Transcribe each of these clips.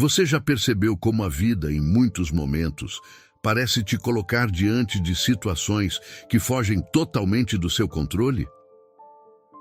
Você já percebeu como a vida, em muitos momentos, parece te colocar diante de situações que fogem totalmente do seu controle?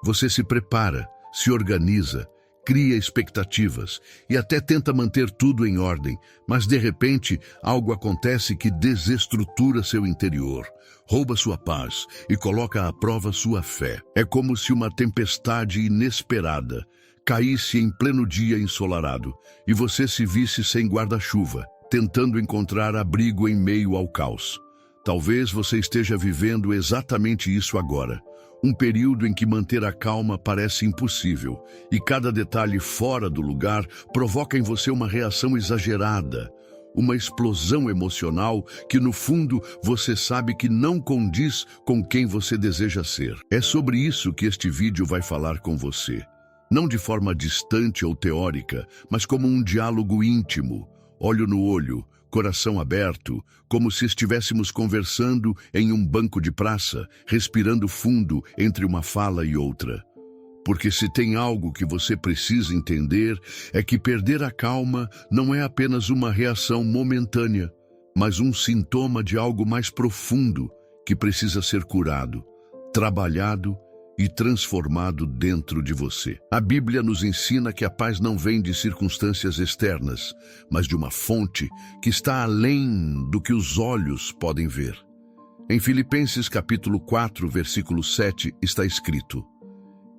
Você se prepara, se organiza, cria expectativas e até tenta manter tudo em ordem, mas de repente algo acontece que desestrutura seu interior, rouba sua paz e coloca à prova sua fé. É como se uma tempestade inesperada caísse em pleno dia ensolarado e você se visse sem guarda-chuva, tentando encontrar abrigo em meio ao caos. Talvez você esteja vivendo exatamente isso agora. Um período em que manter a calma parece impossível e cada detalhe fora do lugar provoca em você uma reação exagerada, uma explosão emocional que no fundo você sabe que não condiz com quem você deseja ser. É sobre isso que este vídeo vai falar com você. Não de forma distante ou teórica, mas como um diálogo íntimo, olho no olho, coração aberto, como se estivéssemos conversando em um banco de praça, respirando fundo entre uma fala e outra. Porque se tem algo que você precisa entender, é que perder a calma não é apenas uma reação momentânea, mas um sintoma de algo mais profundo que precisa ser curado, trabalhado e transformado dentro de você. A Bíblia nos ensina que a paz não vem de circunstâncias externas, mas de uma fonte que está além do que os olhos podem ver. Em Filipenses capítulo 4, versículo 7, está escrito: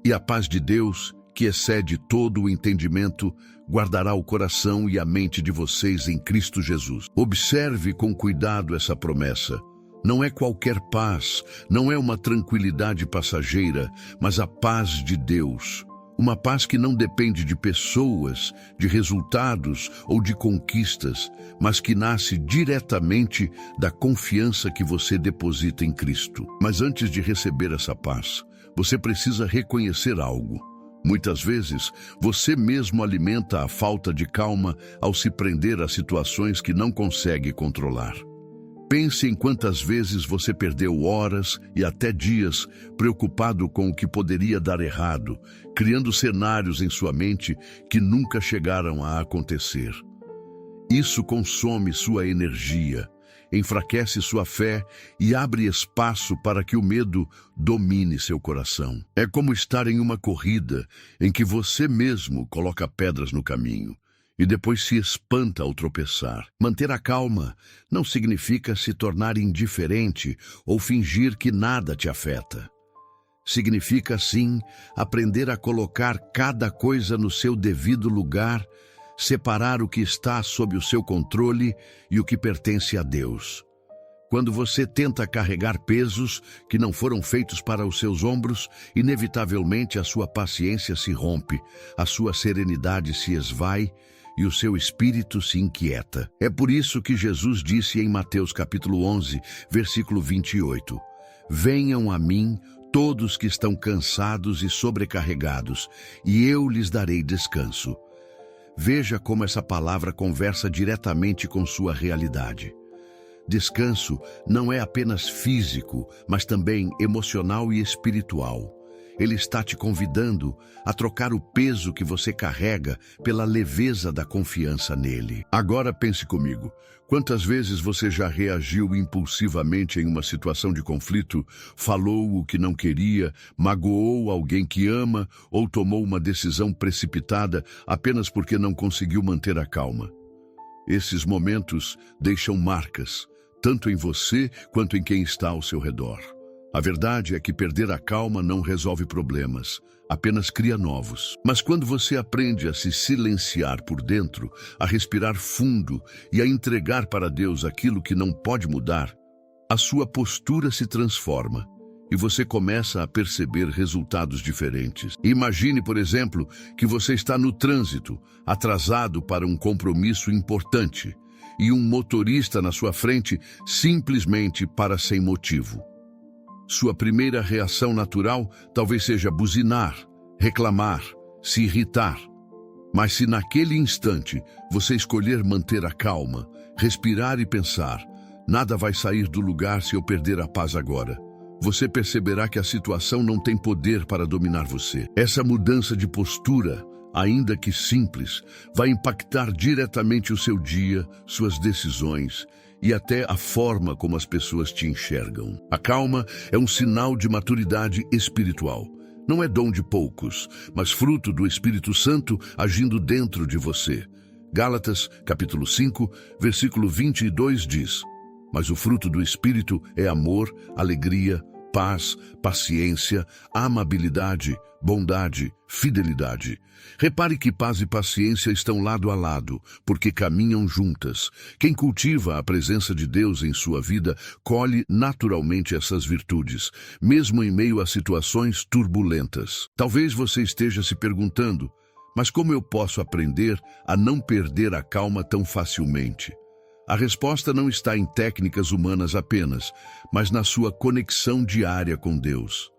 "E a paz de Deus, que excede todo o entendimento, guardará o coração e a mente de vocês em Cristo Jesus." Observe com cuidado essa promessa. Não é qualquer paz, não é uma tranquilidade passageira, mas a paz de Deus. Uma paz que não depende de pessoas, de resultados ou de conquistas, mas que nasce diretamente da confiança que você deposita em Cristo. Mas antes de receber essa paz, você precisa reconhecer algo. Muitas vezes, você mesmo alimenta a falta de calma ao se prender a situações que não consegue controlar. Pense em quantas vezes você perdeu horas e até dias preocupado com o que poderia dar errado, criando cenários em sua mente que nunca chegaram a acontecer. Isso consome sua energia, enfraquece sua fé e abre espaço para que o medo domine seu coração. É como estar em uma corrida em que você mesmo coloca pedras no caminho e depois se espanta ao tropeçar. Manter a calma não significa se tornar indiferente ou fingir que nada te afeta. Significa, sim, aprender a colocar cada coisa no seu devido lugar, separar o que está sob o seu controle e o que pertence a Deus. Quando você tenta carregar pesos que não foram feitos para os seus ombros, inevitavelmente a sua paciência se rompe, a sua serenidade se esvai e o seu espírito se inquieta. É por isso que Jesus disse em Mateus capítulo 11, versículo 28, "Venham a mim todos que estão cansados e sobrecarregados, e eu lhes darei descanso." Veja como essa palavra conversa diretamente com sua realidade. Descanso não é apenas físico, mas também emocional e espiritual. Ele está te convidando a trocar o peso que você carrega pela leveza da confiança nele. Agora pense comigo, quantas vezes você já reagiu impulsivamente em uma situação de conflito, falou o que não queria, magoou alguém que ama ou tomou uma decisão precipitada apenas porque não conseguiu manter a calma? Esses momentos deixam marcas, tanto em você quanto em quem está ao seu redor. A verdade é que perder a calma não resolve problemas, apenas cria novos. Mas quando você aprende a se silenciar por dentro, a respirar fundo e a entregar para Deus aquilo que não pode mudar, a sua postura se transforma e você começa a perceber resultados diferentes. Imagine, por exemplo, que você está no trânsito, atrasado para um compromisso importante, e um motorista na sua frente simplesmente para sem motivo. Sua primeira reação natural talvez seja buzinar, reclamar, se irritar. Mas se naquele instante você escolher manter a calma, respirar e pensar, nada vai sair do lugar se eu perder a paz agora, você perceberá que a situação não tem poder para dominar você. Essa mudança de postura ainda que simples, vai impactar diretamente o seu dia, suas decisões e até a forma como as pessoas te enxergam. A calma é um sinal de maturidade espiritual. Não é dom de poucos, mas fruto do Espírito Santo agindo dentro de você. Gálatas, capítulo 5, versículo 22 diz: Mas o fruto do Espírito é amor, alegria, paz, paciência, amabilidade, bondade, fidelidade. Repare que paz e paciência estão lado a lado, porque caminham juntas. Quem cultiva a presença de Deus em sua vida colhe naturalmente essas virtudes, mesmo em meio a situações turbulentas. Talvez você esteja se perguntando: mas como eu posso aprender a não perder a calma tão facilmente? A resposta não está em técnicas humanas apenas, mas na sua conexão diária com Deus.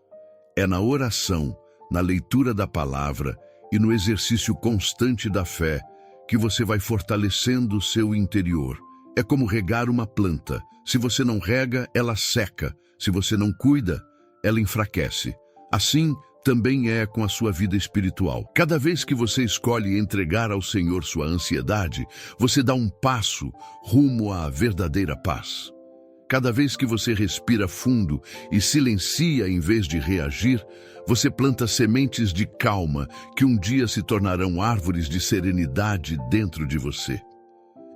É na oração, na leitura da palavra e no exercício constante da fé que você vai fortalecendo o seu interior. É como regar uma planta. Se você não rega, ela seca. Se você não cuida, ela enfraquece. Assim, também é com a sua vida espiritual. Cada vez que você escolhe entregar ao Senhor sua ansiedade, você dá um passo rumo à verdadeira paz. Cada vez que você respira fundo e silencia em vez de reagir, você planta sementes de calma que um dia se tornarão árvores de serenidade dentro de você.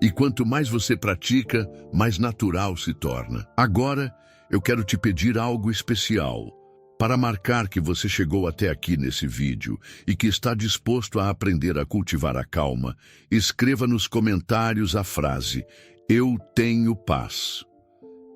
E quanto mais você pratica, mais natural se torna. Agora, eu quero te pedir algo especial. Para marcar que você chegou até aqui nesse vídeo e que está disposto a aprender a cultivar a calma, escreva nos comentários a frase: Eu tenho paz.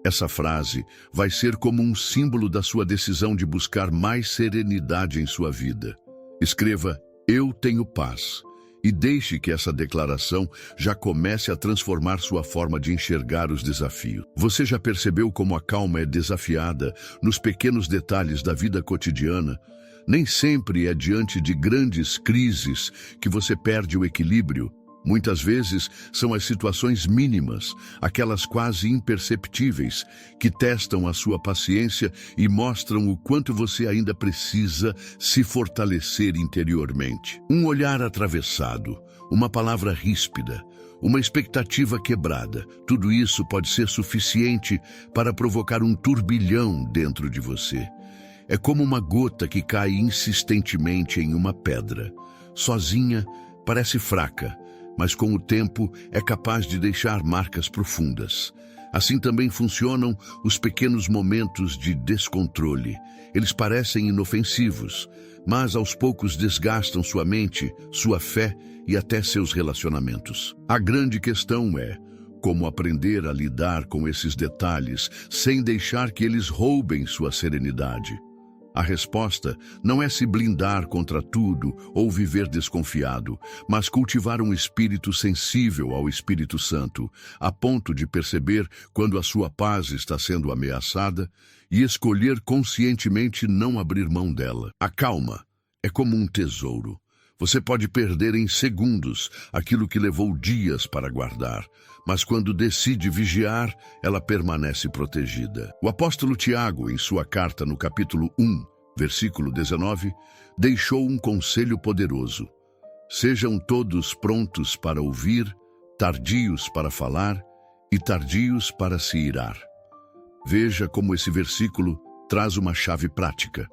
Essa frase vai ser como um símbolo da sua decisão de buscar mais serenidade em sua vida. Escreva: Eu tenho paz. E deixe que essa declaração já comece a transformar sua forma de enxergar os desafios. Você já percebeu como a calma é desafiada nos pequenos detalhes da vida cotidiana? Nem sempre é diante de grandes crises que você perde o equilíbrio. Muitas vezes são as situações mínimas, aquelas quase imperceptíveis, que testam a sua paciência e mostram o quanto você ainda precisa se fortalecer interiormente. Um olhar atravessado, uma palavra ríspida, uma expectativa quebrada, tudo isso pode ser suficiente para provocar um turbilhão dentro de você. É como uma gota que cai insistentemente em uma pedra. Sozinha, parece fraca, mas com o tempo é capaz de deixar marcas profundas. Assim também funcionam os pequenos momentos de descontrole. Eles parecem inofensivos, mas aos poucos desgastam sua mente, sua fé e até seus relacionamentos. A grande questão é como aprender a lidar com esses detalhes sem deixar que eles roubem sua serenidade. A resposta não é se blindar contra tudo ou viver desconfiado, mas cultivar um espírito sensível ao Espírito Santo, a ponto de perceber quando a sua paz está sendo ameaçada e escolher conscientemente não abrir mão dela. A calma é como um tesouro. Você pode perder em segundos aquilo que levou dias para guardar, mas quando decide vigiar, ela permanece protegida. O apóstolo Tiago, em sua carta no capítulo 1, versículo 19, deixou um conselho poderoso: Sejam todos prontos para ouvir, tardios para falar e tardios para se irar. Veja como esse versículo traz uma chave prática.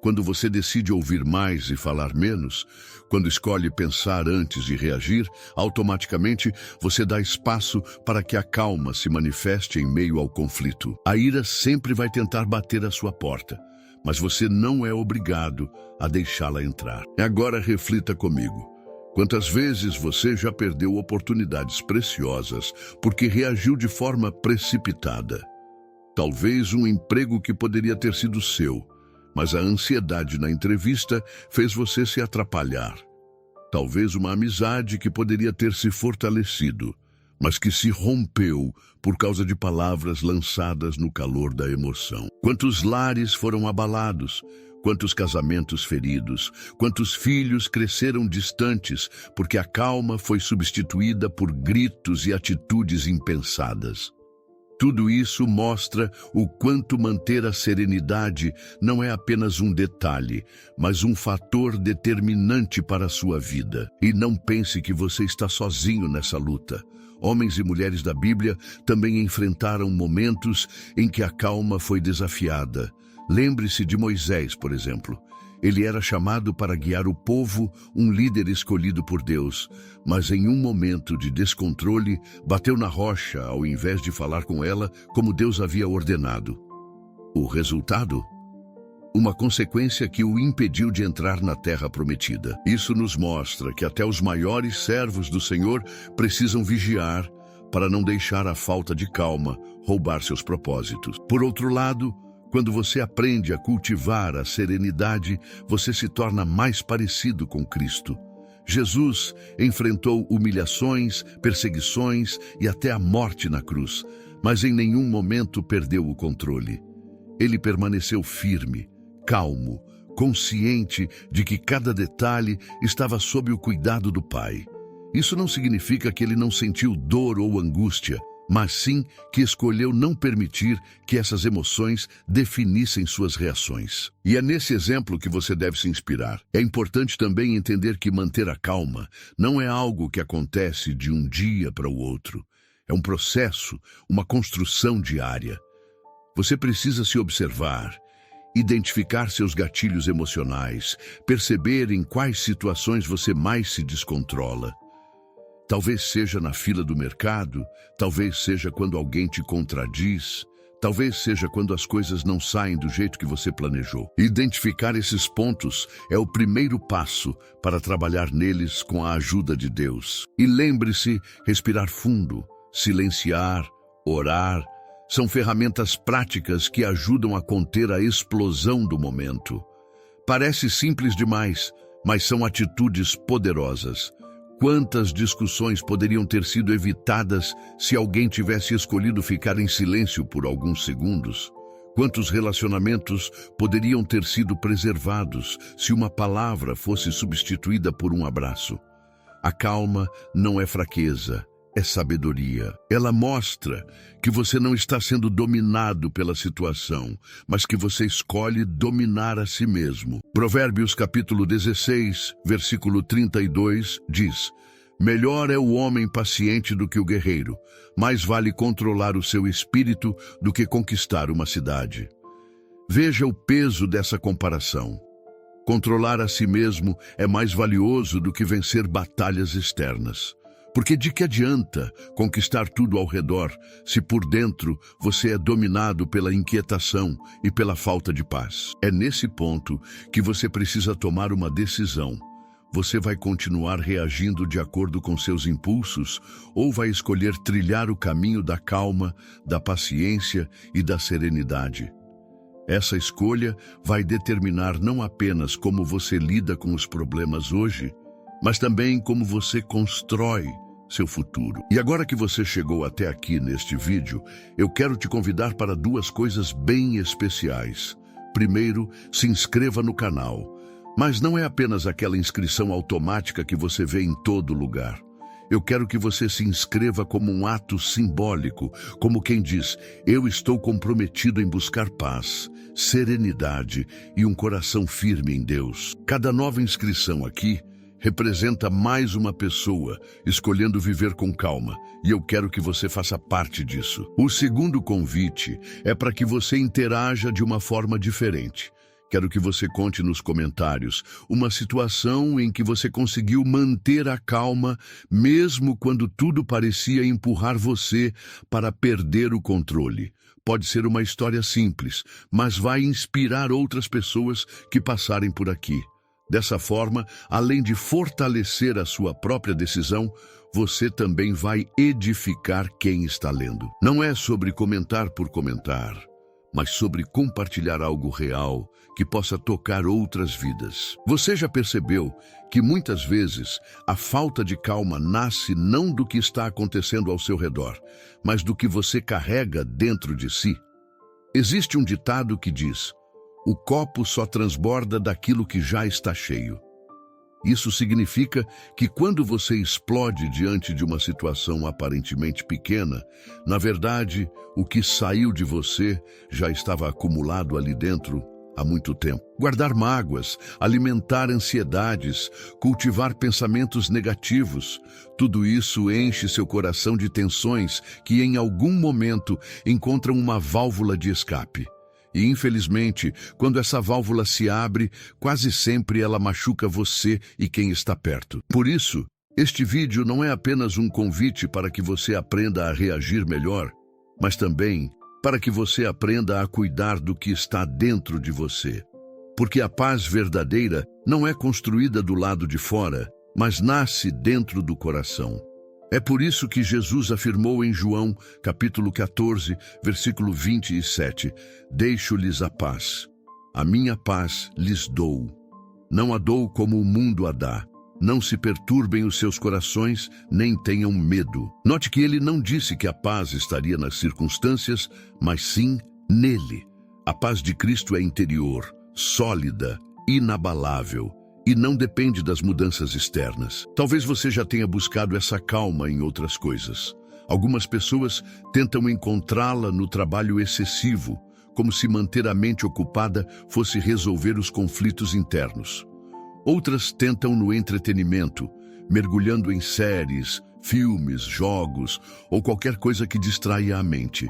Quando você decide ouvir mais e falar menos, quando escolhe pensar antes de reagir, automaticamente você dá espaço para que a calma se manifeste em meio ao conflito. A ira sempre vai tentar bater à sua porta, mas você não é obrigado a deixá-la entrar. Agora reflita comigo. Quantas vezes você já perdeu oportunidades preciosas porque reagiu de forma precipitada? Talvez um emprego que poderia ter sido seu, mas a ansiedade na entrevista fez você se atrapalhar. Talvez uma amizade que poderia ter se fortalecido, mas que se rompeu por causa de palavras lançadas no calor da emoção. Quantos lares foram abalados, quantos casamentos feridos, quantos filhos cresceram distantes porque a calma foi substituída por gritos e atitudes impensadas. Tudo isso mostra o quanto manter a serenidade não é apenas um detalhe, mas um fator determinante para a sua vida. E não pense que você está sozinho nessa luta. Homens e mulheres da Bíblia também enfrentaram momentos em que a calma foi desafiada. Lembre-se de Moisés, por exemplo. Ele era chamado para guiar o povo, um líder escolhido por Deus, mas em um momento de descontrole, bateu na rocha ao invés de falar com ela como Deus havia ordenado. O resultado? Uma consequência que o impediu de entrar na terra prometida. Isso nos mostra que até os maiores servos do Senhor precisam vigiar para não deixar a falta de calma roubar seus propósitos. Por outro lado, quando você aprende a cultivar a serenidade, você se torna mais parecido com Cristo. Jesus enfrentou humilhações, perseguições e até a morte na cruz, mas em nenhum momento perdeu o controle. Ele permaneceu firme, calmo, consciente de que cada detalhe estava sob o cuidado do Pai. Isso não significa que ele não sentiu dor ou angústia, mas sim que escolheu não permitir que essas emoções definissem suas reações. E é nesse exemplo que você deve se inspirar. É importante também entender que manter a calma não é algo que acontece de um dia para o outro. É um processo, uma construção diária. Você precisa se observar, identificar seus gatilhos emocionais, perceber em quais situações você mais se descontrola. Talvez seja na fila do mercado, talvez seja quando alguém te contradiz, talvez seja quando as coisas não saem do jeito que você planejou. Identificar esses pontos é o primeiro passo para trabalhar neles com a ajuda de Deus. E lembre-se, respirar fundo, silenciar, orar, são ferramentas práticas que ajudam a conter a explosão do momento. Parece simples demais, mas são atitudes poderosas. Quantas discussões poderiam ter sido evitadas se alguém tivesse escolhido ficar em silêncio por alguns segundos? Quantos relacionamentos poderiam ter sido preservados se uma palavra fosse substituída por um abraço? A calma não é fraqueza, é sabedoria. Ela mostra que você não está sendo dominado pela situação, mas que você escolhe dominar a si mesmo. Provérbios capítulo 16, versículo 32 diz: melhor é o homem paciente do que o guerreiro, mais vale controlar o seu espírito do que conquistar uma cidade. Veja o peso dessa comparação. Controlar a si mesmo é mais valioso do que vencer batalhas externas. Porque de que adianta conquistar tudo ao redor se por dentro você é dominado pela inquietação e pela falta de paz? É nesse ponto que você precisa tomar uma decisão. Você vai continuar reagindo de acordo com seus impulsos ou vai escolher trilhar o caminho da calma, da paciência e da serenidade? Essa escolha vai determinar não apenas como você lida com os problemas hoje, mas também como você constrói seu futuro. E agora que você chegou até aqui neste vídeo, eu quero te convidar para duas coisas bem especiais. Primeiro, se inscreva no canal. Mas não é apenas aquela inscrição automática que você vê em todo lugar. Eu quero que você se inscreva como um ato simbólico, como quem diz: eu estou comprometido em buscar paz, serenidade e um coração firme em Deus. Cada nova inscrição aqui representa mais uma pessoa escolhendo viver com calma, e eu quero que você faça parte disso. O segundo convite é para que você interaja de uma forma diferente. Quero que você conte nos comentários uma situação em que você conseguiu manter a calma, mesmo quando tudo parecia empurrar você para perder o controle. Pode ser uma história simples, mas vai inspirar outras pessoas que passarem por aqui. Dessa forma, além de fortalecer a sua própria decisão, você também vai edificar quem está lendo. Não é sobre comentar por comentar, mas sobre compartilhar algo real que possa tocar outras vidas. Você já percebeu que muitas vezes a falta de calma nasce não do que está acontecendo ao seu redor, mas do que você carrega dentro de si? Existe um ditado que diz: o copo só transborda daquilo que já está cheio. Isso significa que quando você explode diante de uma situação aparentemente pequena, na verdade, o que saiu de você já estava acumulado ali dentro há muito tempo. Guardar mágoas, alimentar ansiedades, cultivar pensamentos negativos, tudo isso enche seu coração de tensões que em algum momento encontram uma válvula de escape. E, infelizmente, quando essa válvula se abre, quase sempre ela machuca você e quem está perto. Por isso, este vídeo não é apenas um convite para que você aprenda a reagir melhor, mas também para que você aprenda a cuidar do que está dentro de você. Porque a paz verdadeira não é construída do lado de fora, mas nasce dentro do coração. É por isso que Jesus afirmou em João, capítulo 14, versículo 27, deixo-lhes a paz. A minha paz lhes dou. Não a dou como o mundo a dá. Não se perturbem os seus corações, nem tenham medo. Note que ele não disse que a paz estaria nas circunstâncias, mas sim nele. A paz de Cristo é interior, sólida, inabalável, e não depende das mudanças externas. Talvez você já tenha buscado essa calma em outras coisas. Algumas pessoas tentam encontrá-la no trabalho excessivo, como se manter a mente ocupada fosse resolver os conflitos internos. Outras tentam no entretenimento, mergulhando em séries, filmes, jogos ou qualquer coisa que distraia a mente.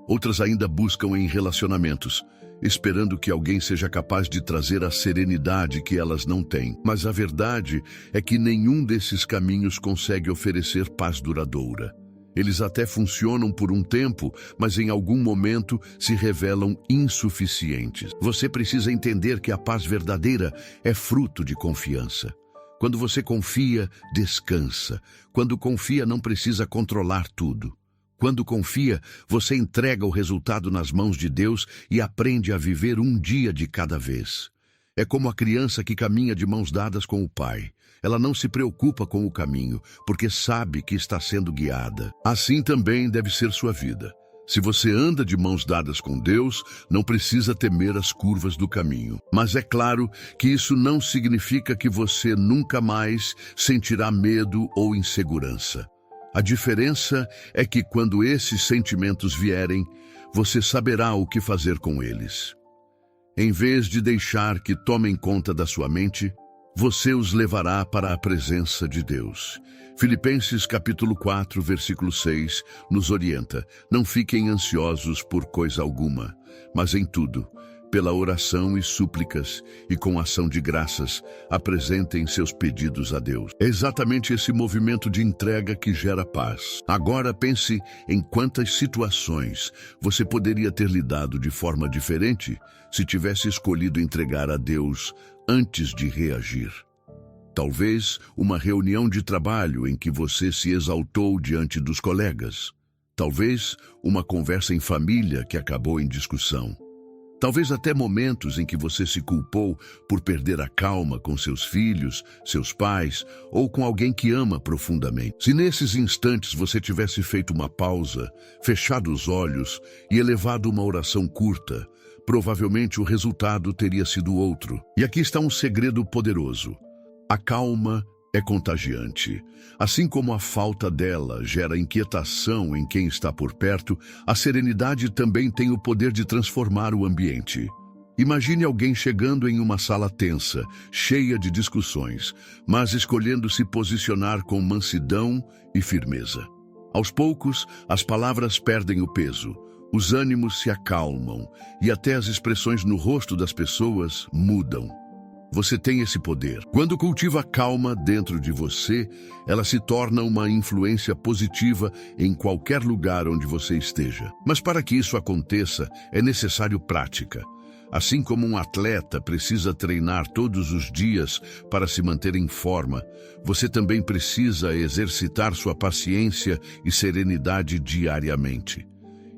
Outras ainda buscam em relacionamentos, esperando que alguém seja capaz de trazer a serenidade que elas não têm. Mas a verdade é que nenhum desses caminhos consegue oferecer paz duradoura. Eles até funcionam por um tempo, mas em algum momento se revelam insuficientes. Você precisa entender que a paz verdadeira é fruto de confiança. Quando você confia, descansa. Quando confia, não precisa controlar tudo. Quando confia, você entrega o resultado nas mãos de Deus e aprende a viver um dia de cada vez. É como a criança que caminha de mãos dadas com o pai. Ela não se preocupa com o caminho, porque sabe que está sendo guiada. Assim também deve ser sua vida. Se você anda de mãos dadas com Deus, não precisa temer as curvas do caminho. Mas é claro que isso não significa que você nunca mais sentirá medo ou insegurança. A diferença é que quando esses sentimentos vierem, você saberá o que fazer com eles. Em vez de deixar que tomem conta da sua mente, você os levará para a presença de Deus. Filipenses capítulo 4, versículo 6, nos orienta: não fiquem ansiosos por coisa alguma, mas em tudo, pela oração e súplicas e com ação de graças, apresentem seus pedidos a Deus. É exatamente esse movimento de entrega que gera paz. Agora pense em quantas situações você poderia ter lidado de forma diferente se tivesse escolhido entregar a Deus antes de reagir. Talvez uma reunião de trabalho em que você se exaltou diante dos colegas. Talvez uma conversa em família que acabou em discussão. Talvez até momentos em que você se culpou por perder a calma com seus filhos, seus pais ou com alguém que ama profundamente. Se nesses instantes você tivesse feito uma pausa, fechado os olhos e elevado uma oração curta, provavelmente o resultado teria sido outro. E aqui está um segredo poderoso. A calma é contagiante. Assim como a falta dela gera inquietação em quem está por perto, a serenidade também tem o poder de transformar o ambiente. Imagine alguém chegando em uma sala tensa, cheia de discussões, mas escolhendo se posicionar com mansidão e firmeza. Aos poucos, as palavras perdem o peso, os ânimos se acalmam e até as expressões no rosto das pessoas mudam. Você tem esse poder. Quando cultiva a calma dentro de você, ela se torna uma influência positiva em qualquer lugar onde você esteja. Mas para que isso aconteça, é necessário prática. Assim como um atleta precisa treinar todos os dias para se manter em forma, você também precisa exercitar sua paciência e serenidade diariamente.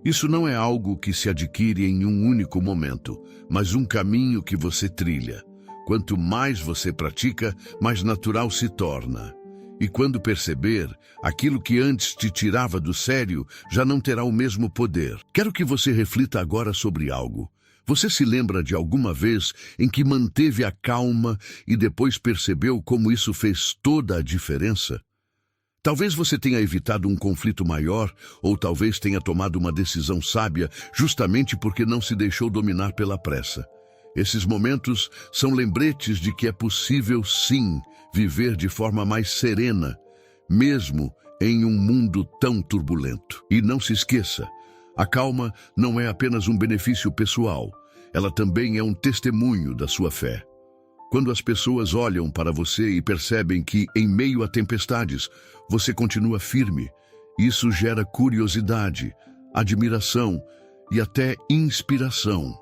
Isso não é algo que se adquire em um único momento, mas um caminho que você trilha. Quanto mais você pratica, mais natural se torna. E quando perceber, aquilo que antes te tirava do sério já não terá o mesmo poder. Quero que você reflita agora sobre algo. Você se lembra de alguma vez em que manteve a calma e depois percebeu como isso fez toda a diferença? Talvez você tenha evitado um conflito maior, ou talvez tenha tomado uma decisão sábia justamente porque não se deixou dominar pela pressa. Esses momentos são lembretes de que é possível, sim, viver de forma mais serena, mesmo em um mundo tão turbulento. E não se esqueça, a calma não é apenas um benefício pessoal, ela também é um testemunho da sua fé. Quando as pessoas olham para você e percebem que, em meio a tempestades, você continua firme, isso gera curiosidade, admiração e até inspiração.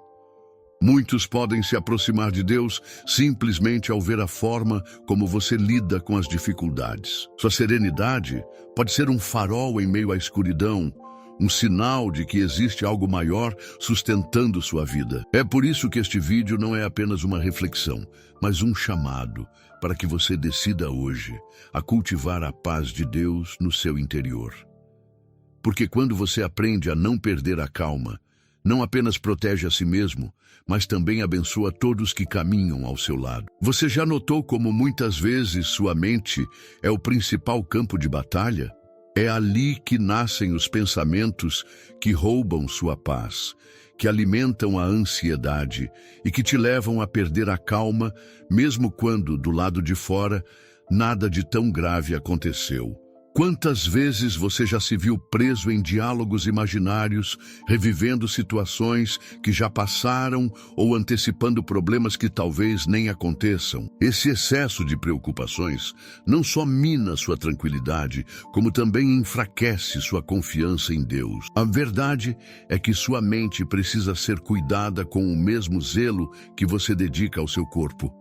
Muitos podem se aproximar de Deus simplesmente ao ver a forma como você lida com as dificuldades. Sua serenidade pode ser um farol em meio à escuridão, um sinal de que existe algo maior sustentando sua vida. É por isso que este vídeo não é apenas uma reflexão, mas um chamado para que você decida hoje a cultivar a paz de Deus no seu interior. Porque quando você aprende a não perder a calma, não apenas protege a si mesmo, mas também abençoa todos que caminham ao seu lado. Você já notou como muitas vezes sua mente é o principal campo de batalha? É ali que nascem os pensamentos que roubam sua paz, que alimentam a ansiedade e que te levam a perder a calma, mesmo quando, do lado de fora, nada de tão grave aconteceu. Quantas vezes você já se viu preso em diálogos imaginários, revivendo situações que já passaram ou antecipando problemas que talvez nem aconteçam? Esse excesso de preocupações não só mina sua tranquilidade, como também enfraquece sua confiança em Deus. A verdade é que sua mente precisa ser cuidada com o mesmo zelo que você dedica ao seu corpo.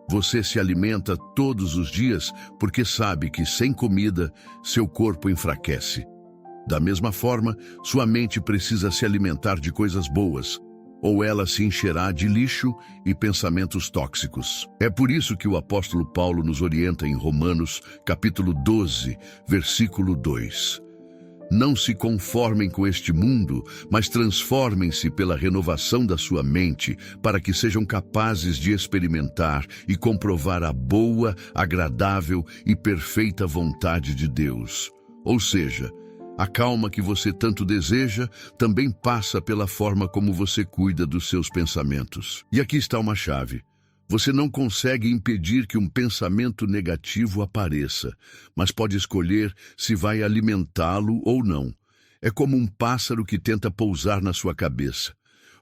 Você se alimenta todos os dias porque sabe que sem comida seu corpo enfraquece. Da mesma forma, sua mente precisa se alimentar de coisas boas, ou ela se encherá de lixo e pensamentos tóxicos. É por isso que o apóstolo Paulo nos orienta em Romanos, capítulo 12, versículo 2. Não se conformem com este mundo, mas transformem-se pela renovação da sua mente, para que sejam capazes de experimentar e comprovar a boa, agradável e perfeita vontade de Deus. Ou seja, a calma que você tanto deseja também passa pela forma como você cuida dos seus pensamentos. E aqui está uma chave. Você não consegue impedir que um pensamento negativo apareça, mas pode escolher se vai alimentá-lo ou não. É como um pássaro que tenta pousar na sua cabeça.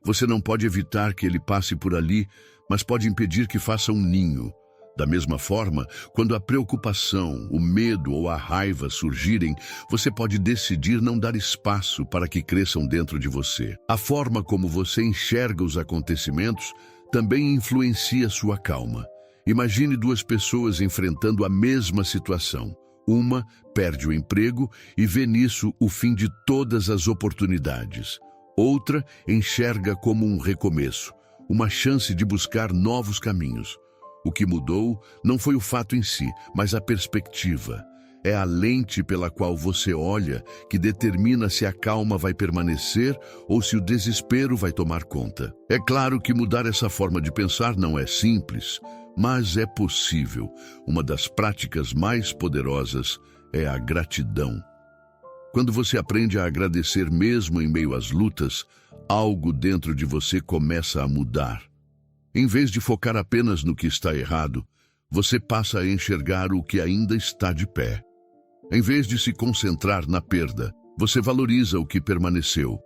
Você não pode evitar que ele passe por ali, mas pode impedir que faça um ninho. Da mesma forma, quando a preocupação, o medo ou a raiva surgirem, você pode decidir não dar espaço para que cresçam dentro de você. A forma como você enxerga os acontecimentos também influencia sua calma. Imagine duas pessoas enfrentando a mesma situação. Uma perde o emprego e vê nisso o fim de todas as oportunidades. Outra enxerga como um recomeço, uma chance de buscar novos caminhos. O que mudou não foi o fato em si, mas a perspectiva. É a lente pela qual você olha que determina se a calma vai permanecer ou se o desespero vai tomar conta. É claro que mudar essa forma de pensar não é simples, mas é possível. Uma das práticas mais poderosas é a gratidão. Quando você aprende a agradecer mesmo em meio às lutas, algo dentro de você começa a mudar. Em vez de focar apenas no que está errado, você passa a enxergar o que ainda está de pé. Em vez de se concentrar na perda, você valoriza o que permaneceu.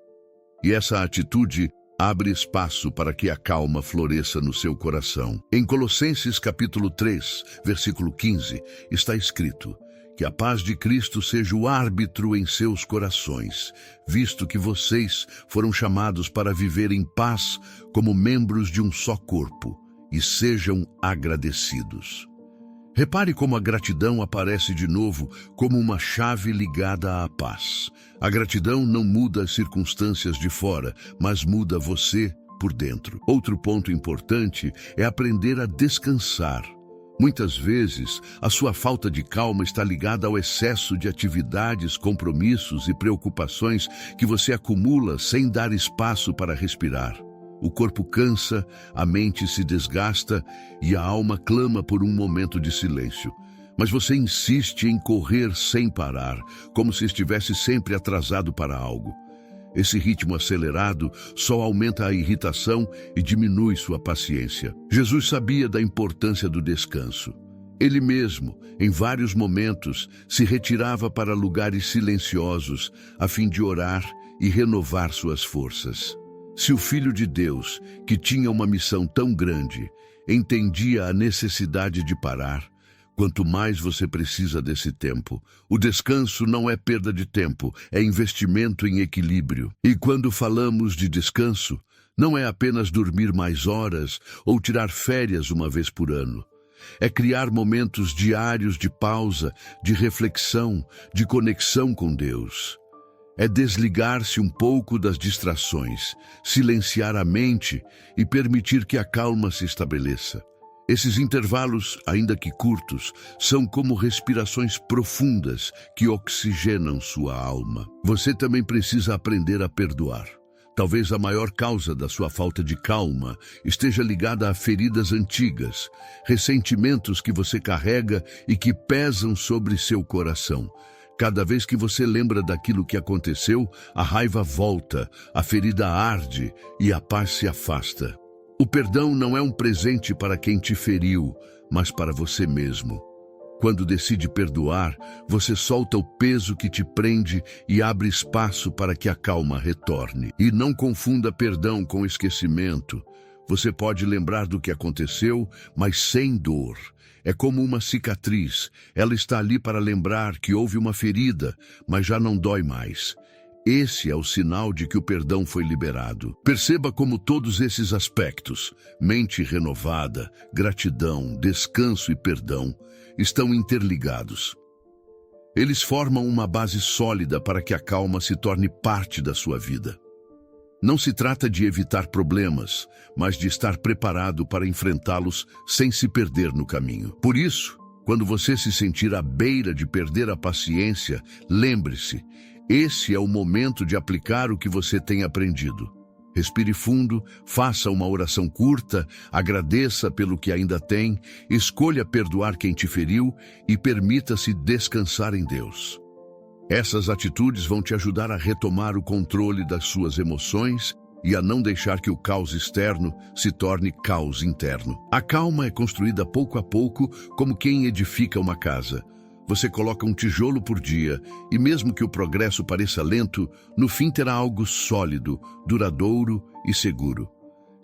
E essa atitude abre espaço para que a calma floresça no seu coração. Em Colossenses capítulo 3, versículo 15, está escrito: que a paz de Cristo seja o árbitro em seus corações, visto que vocês foram chamados para viver em paz como membros de um só corpo, e sejam agradecidos. Repare como a gratidão aparece de novo como uma chave ligada à paz. A gratidão não muda as circunstâncias de fora, mas muda você por dentro. Outro ponto importante é aprender a descansar. Muitas vezes, a sua falta de calma está ligada ao excesso de atividades, compromissos e preocupações que você acumula sem dar espaço para respirar. O corpo cansa, a mente se desgasta e a alma clama por um momento de silêncio. Mas você insiste em correr sem parar, como se estivesse sempre atrasado para algo. Esse ritmo acelerado só aumenta a irritação e diminui sua paciência. Jesus sabia da importância do descanso. Ele mesmo, em vários momentos, se retirava para lugares silenciosos a fim de orar e renovar suas forças. Se o Filho de Deus, que tinha uma missão tão grande, entendia a necessidade de parar, quanto mais você precisa desse tempo. O descanso não é perda de tempo, é investimento em equilíbrio. E quando falamos de descanso, não é apenas dormir mais horas ou tirar férias uma vez por ano. É criar momentos diários de pausa, de reflexão, de conexão com Deus. É desligar-se um pouco das distrações, silenciar a mente e permitir que a calma se estabeleça. Esses intervalos, ainda que curtos, são como respirações profundas que oxigenam sua alma. Você também precisa aprender a perdoar. Talvez a maior causa da sua falta de calma esteja ligada a feridas antigas, ressentimentos que você carrega e que pesam sobre seu coração. Cada vez que você lembra daquilo que aconteceu, a raiva volta, a ferida arde e a paz se afasta. O perdão não é um presente para quem te feriu, mas para você mesmo. Quando decide perdoar, você solta o peso que te prende e abre espaço para que a calma retorne. E não confunda perdão com esquecimento. Você pode lembrar do que aconteceu, mas sem dor. É como uma cicatriz. Ela está ali para lembrar que houve uma ferida, mas já não dói mais. Esse é o sinal de que o perdão foi liberado. Perceba como todos esses aspectos, mente renovada, gratidão, descanso e perdão, estão interligados. Eles formam uma base sólida para que a calma se torne parte da sua vida. Não se trata de evitar problemas, mas de estar preparado para enfrentá-los sem se perder no caminho. Por isso, quando você se sentir à beira de perder a paciência, lembre-se, esse é o momento de aplicar o que você tem aprendido. Respire fundo, faça uma oração curta, agradeça pelo que ainda tem, escolha perdoar quem te feriu e permita-se descansar em Deus. Essas atitudes vão te ajudar a retomar o controle das suas emoções e a não deixar que o caos externo se torne caos interno. A calma é construída pouco a pouco, como quem edifica uma casa. Você coloca um tijolo por dia e mesmo que o progresso pareça lento, no fim terá algo sólido, duradouro e seguro.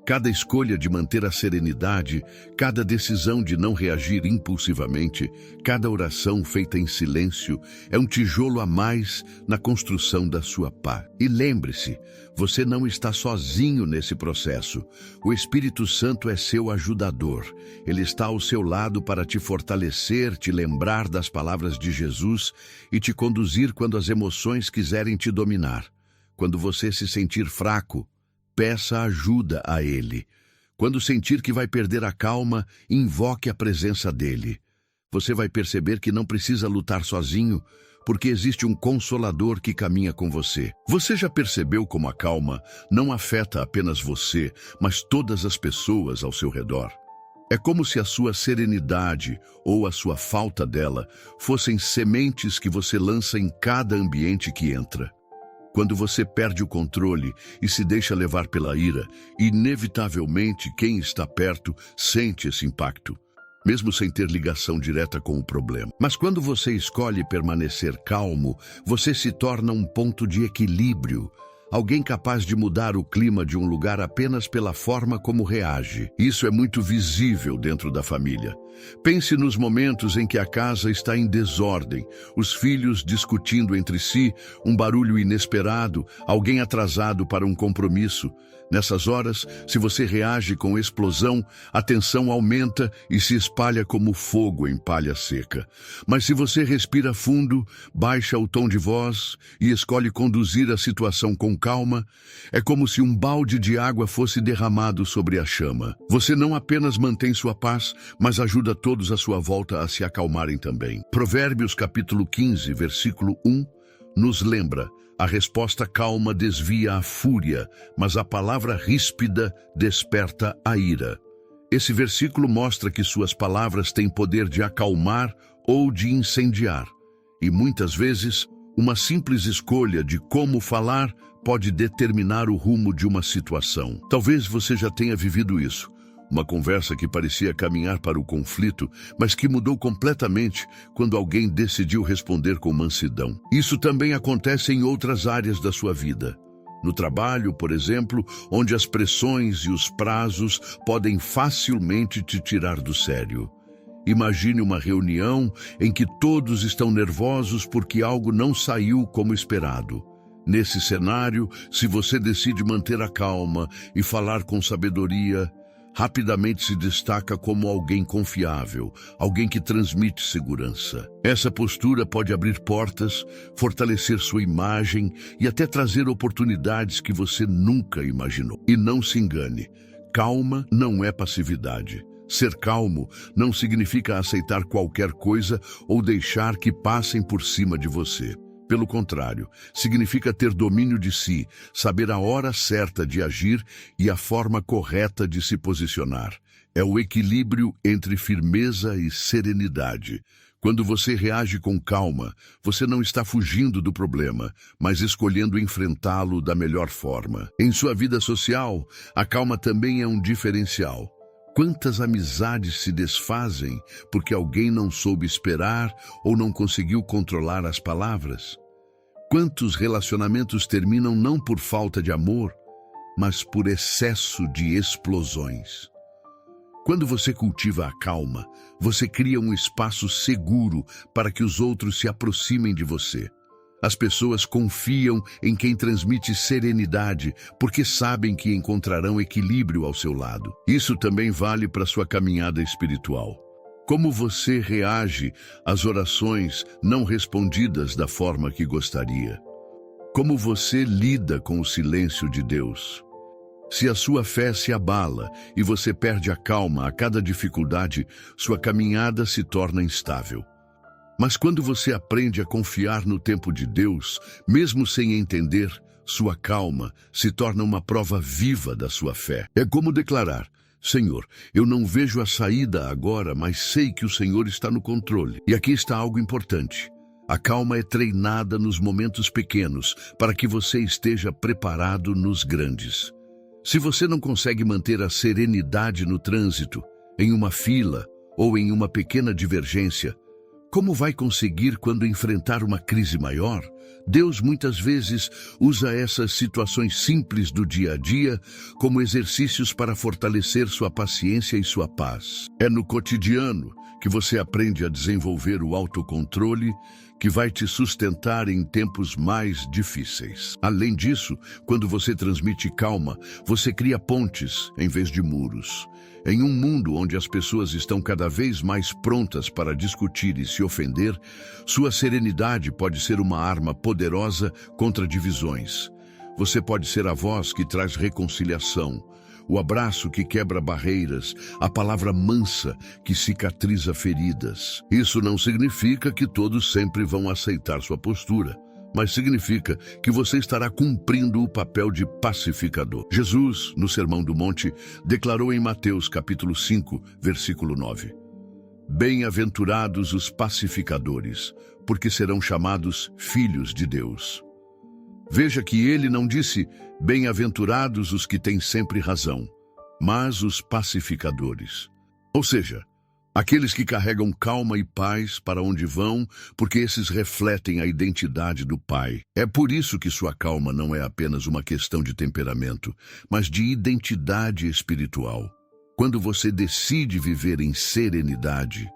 Cada escolha de manter a serenidade, cada decisão de não reagir impulsivamente, cada oração feita em silêncio é um tijolo a mais na construção da sua paz. E lembre-se, você não está sozinho nesse processo. O Espírito Santo é seu ajudador. Ele está ao seu lado para te fortalecer, te lembrar das palavras de Jesus e te conduzir quando as emoções quiserem te dominar. Quando você se sentir fraco, peça ajuda a Ele. Quando sentir que vai perder a calma, invoque a presença dEle. Você vai perceber que não precisa lutar sozinho, porque existe um consolador que caminha com você. Você já percebeu como a calma não afeta apenas você, mas todas as pessoas ao seu redor? É como se a sua serenidade ou a sua falta dela fossem sementes que você lança em cada ambiente que entra. Quando você perde o controle e se deixa levar pela ira, inevitavelmente quem está perto sente esse impacto, mesmo sem ter ligação direta com o problema. Mas quando você escolhe permanecer calmo, você se torna um ponto de equilíbrio, alguém capaz de mudar o clima de um lugar apenas pela forma como reage. Isso é muito visível dentro da família. Pense nos momentos em que a casa está em desordem, os filhos discutindo entre si, um barulho inesperado, alguém atrasado para um compromisso. Nessas horas, se você reage com explosão, a tensão aumenta e se espalha como fogo em palha seca. Mas se você respira fundo, baixa o tom de voz e escolhe conduzir a situação com calma, é como se um balde de água fosse derramado sobre a chama. Você não apenas mantém sua paz, mas ajuda todos à sua volta a se acalmarem também. Provérbios capítulo 15, versículo 1, nos lembra: a resposta calma desvia a fúria, mas a palavra ríspida desperta a ira. Esse versículo mostra que suas palavras têm poder de acalmar ou de incendiar. E muitas vezes, uma simples escolha de como falar pode determinar o rumo de uma situação. Talvez você já tenha vivido isso. Uma conversa que parecia caminhar para o conflito, mas que mudou completamente quando alguém decidiu responder com mansidão. Isso também acontece em outras áreas da sua vida. No trabalho, por exemplo, onde as pressões e os prazos podem facilmente te tirar do sério. Imagine uma reunião em que todos estão nervosos porque algo não saiu como esperado. Nesse cenário, se você decide manter a calma e falar com sabedoria, rapidamente se destaca como alguém confiável, alguém que transmite segurança. Essa postura pode abrir portas, fortalecer sua imagem e até trazer oportunidades que você nunca imaginou. E não se engane, calma não é passividade. Ser calmo não significa aceitar qualquer coisa ou deixar que passem por cima de você. Pelo contrário, significa ter domínio de si, saber a hora certa de agir e a forma correta de se posicionar. É o equilíbrio entre firmeza e serenidade. Quando você reage com calma, você não está fugindo do problema, mas escolhendo enfrentá-lo da melhor forma. Em sua vida social, a calma também é um diferencial. Quantas amizades se desfazem porque alguém não soube esperar ou não conseguiu controlar as palavras? Quantos relacionamentos terminam não por falta de amor, mas por excesso de explosões? Quando você cultiva a calma, você cria um espaço seguro para que os outros se aproximem de você. As pessoas confiam em quem transmite serenidade, porque sabem que encontrarão equilíbrio ao seu lado. Isso também vale para sua caminhada espiritual. Como você reage às orações não respondidas da forma que gostaria? Como você lida com o silêncio de Deus? Se a sua fé se abala e você perde a calma a cada dificuldade, sua caminhada se torna instável. Mas quando você aprende a confiar no tempo de Deus, mesmo sem entender, sua calma se torna uma prova viva da sua fé. É como declarar: Senhor, eu não vejo a saída agora, mas sei que o Senhor está no controle. E aqui está algo importante. A calma é treinada nos momentos pequenos, para que você esteja preparado nos grandes. Se você não consegue manter a serenidade no trânsito, em uma fila ou em uma pequena divergência, como vai conseguir quando enfrentar uma crise maior? Deus muitas vezes usa essas situações simples do dia a dia como exercícios para fortalecer sua paciência e sua paz. É no cotidiano que você aprende a desenvolver o autocontrole que vai te sustentar em tempos mais difíceis. Além disso, quando você transmite calma, você cria pontes em vez de muros. Em um mundo onde as pessoas estão cada vez mais prontas para discutir e se ofender, sua serenidade pode ser uma arma poderosa contra divisões. Você pode ser a voz que traz reconciliação, o abraço que quebra barreiras, a palavra mansa que cicatriza feridas. Isso não significa que todos sempre vão aceitar sua postura, mas significa que você estará cumprindo o papel de pacificador. Jesus, no Sermão do Monte, declarou em Mateus capítulo 5, versículo 9: Bem-aventurados os pacificadores, porque serão chamados filhos de Deus. Veja que ele não disse: bem-aventurados os que têm sempre razão, mas os pacificadores. Ou seja, aqueles que carregam calma e paz para onde vão, porque esses refletem a identidade do Pai. É por isso que sua calma não é apenas uma questão de temperamento, mas de identidade espiritual. Quando você decide viver em serenidade,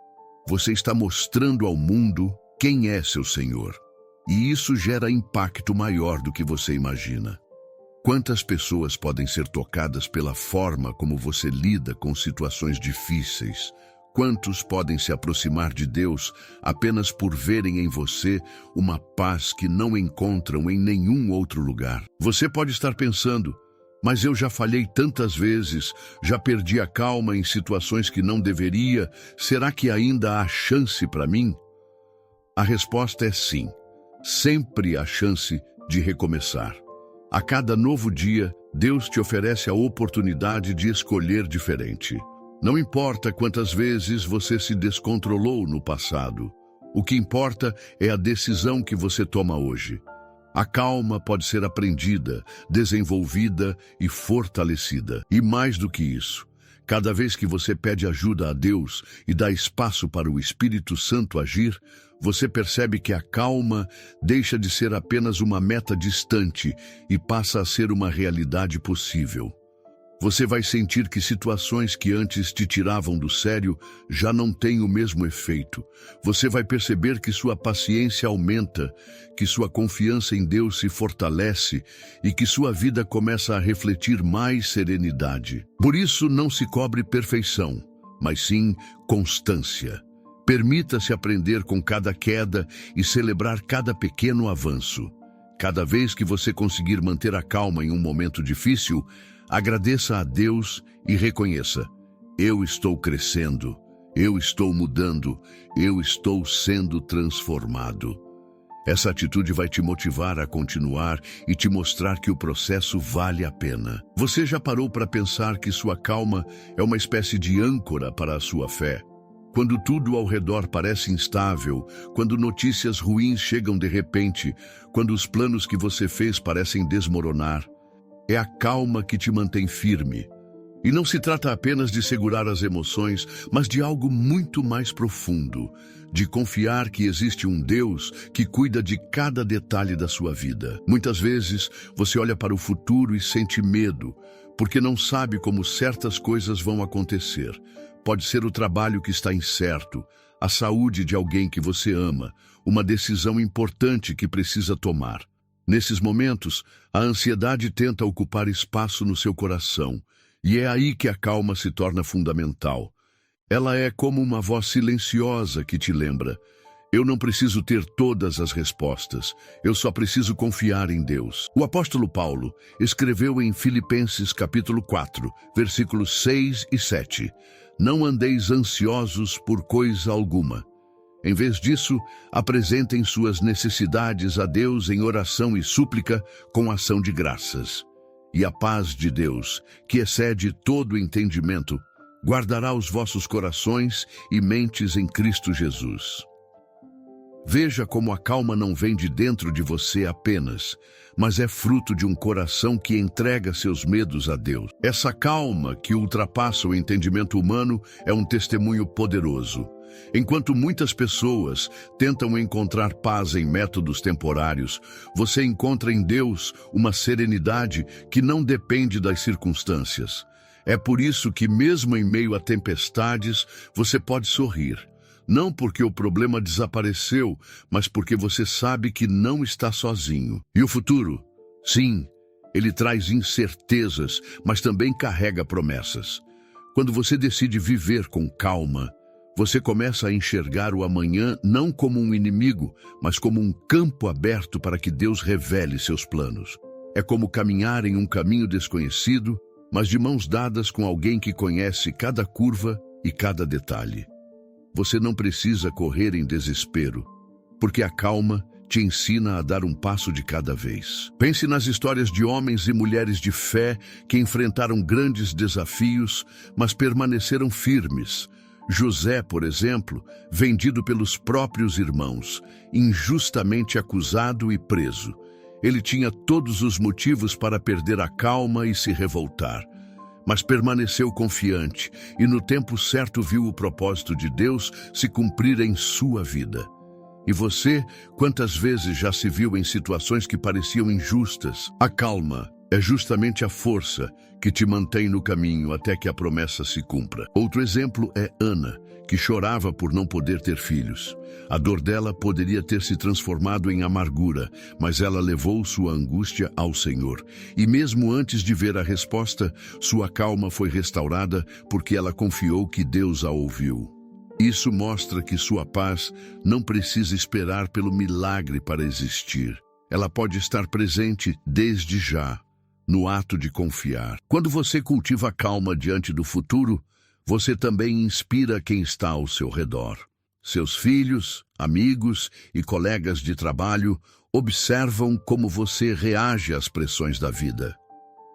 você está mostrando ao mundo quem é seu Senhor. E isso gera impacto maior do que você imagina. Quantas pessoas podem ser tocadas pela forma como você lida com situações difíceis? Quantos podem se aproximar de Deus apenas por verem em você uma paz que não encontram em nenhum outro lugar? Você pode estar pensando: mas eu já falhei tantas vezes, já perdi a calma em situações que não deveria, será que ainda há chance para mim? A resposta é sim. sempre a chance de recomeçar. A cada novo dia, Deus te oferece a oportunidade de escolher diferente. Não importa quantas vezes você se descontrolou no passado, o que importa é a decisão que você toma hoje. A calma pode ser aprendida, desenvolvida e fortalecida. E mais do que isso, cada vez que você pede ajuda a Deus e dá espaço para o Espírito Santo agir, você percebe que a calma deixa de ser apenas uma meta distante e passa a ser uma realidade possível. Você vai sentir que situações que antes te tiravam do sério já não têm o mesmo efeito. Você vai perceber que sua paciência aumenta, que sua confiança em Deus se fortalece e que sua vida começa a refletir mais serenidade. Por isso, não se cobre perfeição, mas sim constância. Permita-se aprender com cada queda e celebrar cada pequeno avanço. Cada vez que você conseguir manter a calma em um momento difícil, agradeça a Deus e reconheça: eu estou crescendo, eu estou mudando, eu estou sendo transformado. Essa atitude vai te motivar a continuar e te mostrar que o processo vale a pena. Você já parou para pensar que sua calma é uma espécie de âncora para a sua fé? Quando tudo ao redor parece instável, quando notícias ruins chegam de repente, quando os planos que você fez parecem desmoronar, é a calma que te mantém firme. E não se trata apenas de segurar as emoções, mas de algo muito mais profundo, de confiar que existe um Deus que cuida de cada detalhe da sua vida. Muitas vezes você olha para o futuro e sente medo, porque não sabe como certas coisas vão acontecer. Pode ser o trabalho que está incerto, a saúde de alguém que você ama, uma decisão importante que precisa tomar. Nesses momentos, a ansiedade tenta ocupar espaço no seu coração, e é aí que a calma se torna fundamental. Ela é como uma voz silenciosa que te lembra: eu não preciso ter todas as respostas, eu só preciso confiar em Deus. O apóstolo Paulo escreveu em Filipenses capítulo 4, versículos 6 e 7, não andeis ansiosos por coisa alguma. Em vez disso, apresentem suas necessidades a Deus em oração e súplica com ação de graças. E a paz de Deus, que excede todo entendimento, guardará os vossos corações e mentes em Cristo Jesus. Veja como a calma não vem de dentro de você apenas, mas é fruto de um coração que entrega seus medos a Deus. Essa calma que ultrapassa o entendimento humano é um testemunho poderoso. Enquanto muitas pessoas tentam encontrar paz em métodos temporários, você encontra em Deus uma serenidade que não depende das circunstâncias. É por isso que, mesmo em meio a tempestades, você pode sorrir. Não porque o problema desapareceu, mas porque você sabe que não está sozinho. E o futuro? Sim, ele traz incertezas, mas também carrega promessas. Quando você decide viver com calma, você começa a enxergar o amanhã não como um inimigo, mas como um campo aberto para que Deus revele seus planos. É como caminhar em um caminho desconhecido, mas de mãos dadas com alguém que conhece cada curva e cada detalhe. Você não precisa correr em desespero, porque a calma te ensina a dar um passo de cada vez. Pense nas histórias de homens e mulheres de fé que enfrentaram grandes desafios, mas permaneceram firmes. José, por exemplo, vendido pelos próprios irmãos, injustamente acusado e preso. Ele tinha todos os motivos para perder a calma e se revoltar, mas permaneceu confiante e no tempo certo viu o propósito de Deus se cumprir em sua vida. E você, quantas vezes já se viu em situações que pareciam injustas? A calma é justamente a força que te mantém no caminho até que a promessa se cumpra. Outro exemplo é Ana, que chorava por não poder ter filhos. A dor dela poderia ter se transformado em amargura, mas ela levou sua angústia ao Senhor. E mesmo antes de ver a resposta, sua calma foi restaurada porque ela confiou que Deus a ouviu. Isso mostra que sua paz não precisa esperar pelo milagre para existir. Ela pode estar presente desde já, no ato de confiar. Quando você cultiva a calma diante do futuro, você também inspira quem está ao seu redor. Seus filhos, amigos e colegas de trabalho observam como você reage às pressões da vida.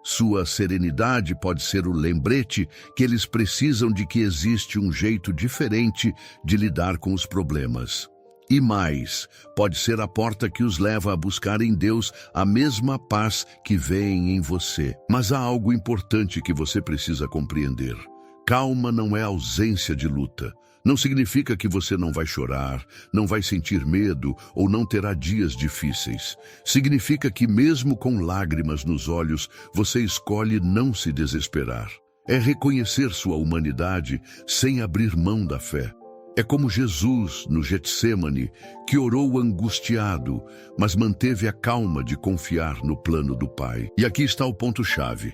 Sua serenidade pode ser o lembrete que eles precisam de que existe um jeito diferente de lidar com os problemas. E mais, pode ser a porta que os leva a buscar em Deus a mesma paz que veem em você. Mas há algo importante que você precisa compreender. Calma não é ausência de luta. Não significa que você não vai chorar, não vai sentir medo ou não terá dias difíceis. Significa que mesmo com lágrimas nos olhos, você escolhe não se desesperar. É reconhecer sua humanidade sem abrir mão da fé. É como Jesus, no Getsêmani, que orou angustiado, mas manteve a calma de confiar no plano do Pai. E aqui está o ponto-chave.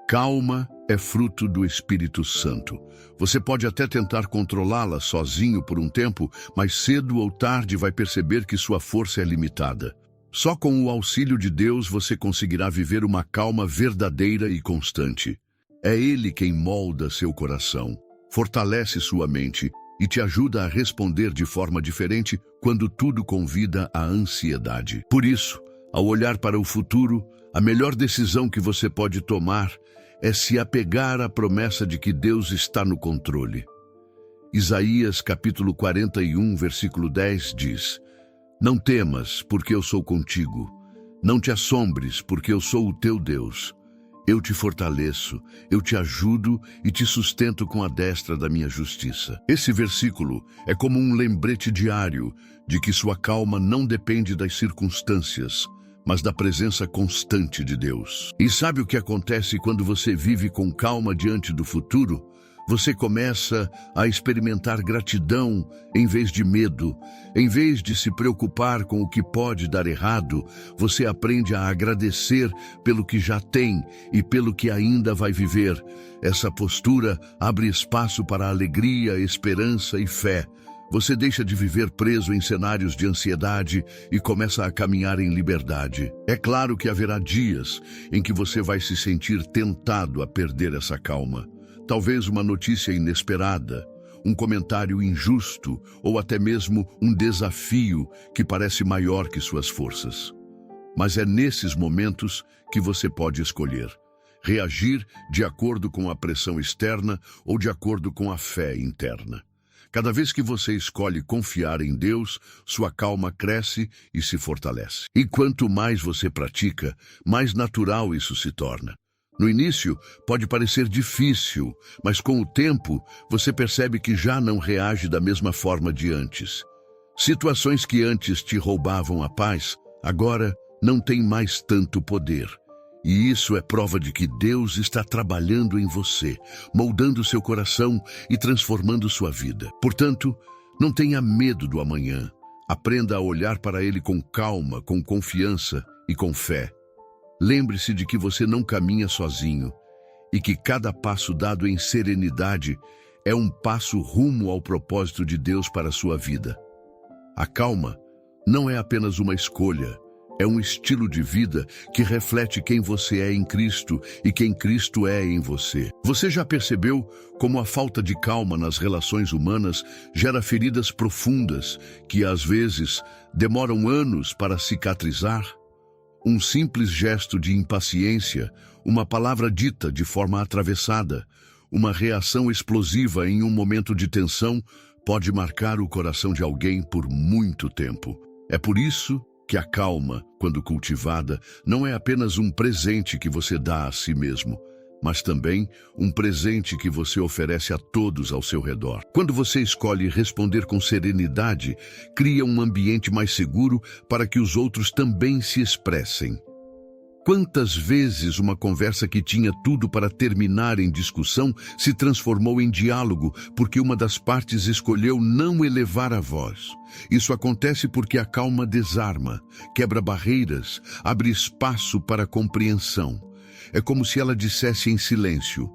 Calma é fruto do Espírito Santo. Você pode até tentar controlá-la sozinho por um tempo, mas cedo ou tarde vai perceber que sua força é limitada. Só com o auxílio de Deus você conseguirá viver uma calma verdadeira e constante. É Ele quem molda seu coração, fortalece sua mente e te ajuda a responder de forma diferente quando tudo convida à ansiedade. Por isso, ao olhar para o futuro, a melhor decisão que você pode tomar é se apegar à promessa de que Deus está no controle. Isaías capítulo 41, versículo 10 diz: Não temas, porque eu sou contigo. Não te assombres, porque eu sou o teu Deus. Eu te fortaleço, eu te ajudo e te sustento com a destra da minha justiça. Esse versículo é como um lembrete diário de que sua calma não depende das circunstâncias, mas da presença constante de Deus. E sabe o que acontece quando você vive com calma diante do futuro? Você começa a experimentar gratidão em vez de medo. Em vez de se preocupar com o que pode dar errado, você aprende a agradecer pelo que já tem e pelo que ainda vai viver. Essa postura abre espaço para alegria, esperança e fé. Você deixa de viver preso em cenários de ansiedade e começa a caminhar em liberdade. É claro que haverá dias em que você vai se sentir tentado a perder essa calma. Talvez uma notícia inesperada, um comentário injusto ou até mesmo um desafio que parece maior que suas forças. Mas é nesses momentos que você pode escolher reagir de acordo com a pressão externa ou de acordo com a fé interna. Cada vez que você escolhe confiar em Deus, sua calma cresce e se fortalece. E quanto mais você pratica, mais natural isso se torna. No início, pode parecer difícil, mas com o tempo, você percebe que já não reage da mesma forma de antes. Situações que antes te roubavam a paz, agora não têm mais tanto poder. E isso é prova de que Deus está trabalhando em você, moldando seu coração e transformando sua vida. Portanto, não tenha medo do amanhã. Aprenda a olhar para ele com calma, com confiança e com fé. Lembre-se de que você não caminha sozinho e que cada passo dado em serenidade é um passo rumo ao propósito de Deus para a sua vida. A calma não é apenas uma escolha, é um estilo de vida que reflete quem você é em Cristo e quem Cristo é em você. Você já percebeu como a falta de calma nas relações humanas gera feridas profundas que, às vezes, demoram anos para cicatrizar? Um simples gesto de impaciência, uma palavra dita de forma atravessada, uma reação explosiva em um momento de tensão pode marcar o coração de alguém por muito tempo. É por isso que a calma, quando cultivada, não é apenas um presente que você dá a si mesmo, mas também um presente que você oferece a todos ao seu redor. Quando você escolhe responder com serenidade, cria um ambiente mais seguro para que os outros também se expressem. Quantas vezes uma conversa que tinha tudo para terminar em discussão se transformou em diálogo porque uma das partes escolheu não elevar a voz? Isso acontece porque a calma desarma, quebra barreiras, abre espaço para a compreensão. É como se ela dissesse em silêncio: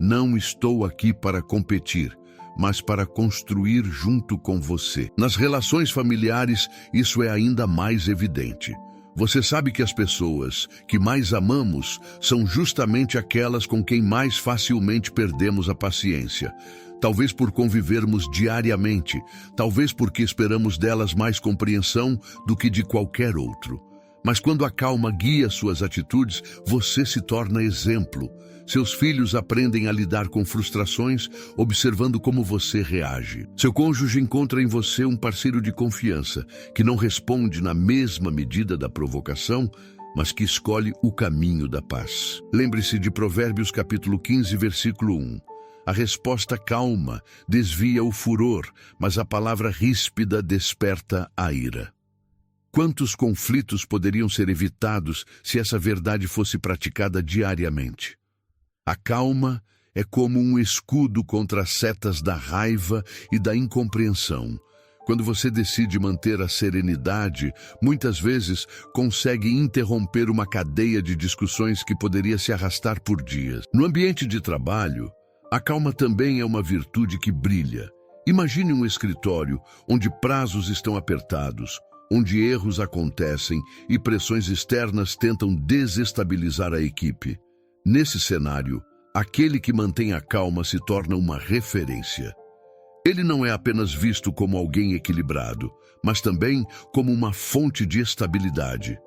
não estou aqui para competir, mas para construir junto com você. Nas relações familiares, isso é ainda mais evidente. Você sabe que as pessoas que mais amamos são justamente aquelas com quem mais facilmente perdemos a paciência. Talvez por convivermos diariamente, talvez porque esperamos delas mais compreensão do que de qualquer outro. Mas quando a calma guia suas atitudes, você se torna exemplo. Seus filhos aprendem a lidar com frustrações, observando como você reage. Seu cônjuge encontra em você um parceiro de confiança, que não responde na mesma medida da provocação, mas que escolhe o caminho da paz. Lembre-se de Provérbios capítulo 15, versículo 1. A resposta calma desvia o furor, mas a palavra ríspida desperta a ira. Quantos conflitos poderiam ser evitados se essa verdade fosse praticada diariamente? A calma é como um escudo contra as setas da raiva e da incompreensão. Quando você decide manter a serenidade, muitas vezes consegue interromper uma cadeia de discussões que poderia se arrastar por dias. No ambiente de trabalho, a calma também é uma virtude que brilha. Imagine um escritório onde prazos estão apertados, onde erros acontecem e pressões externas tentam desestabilizar a equipe. Nesse cenário, aquele que mantém a calma se torna uma referência. Ele não é apenas visto como alguém equilibrado, mas também como uma fonte de estabilidade.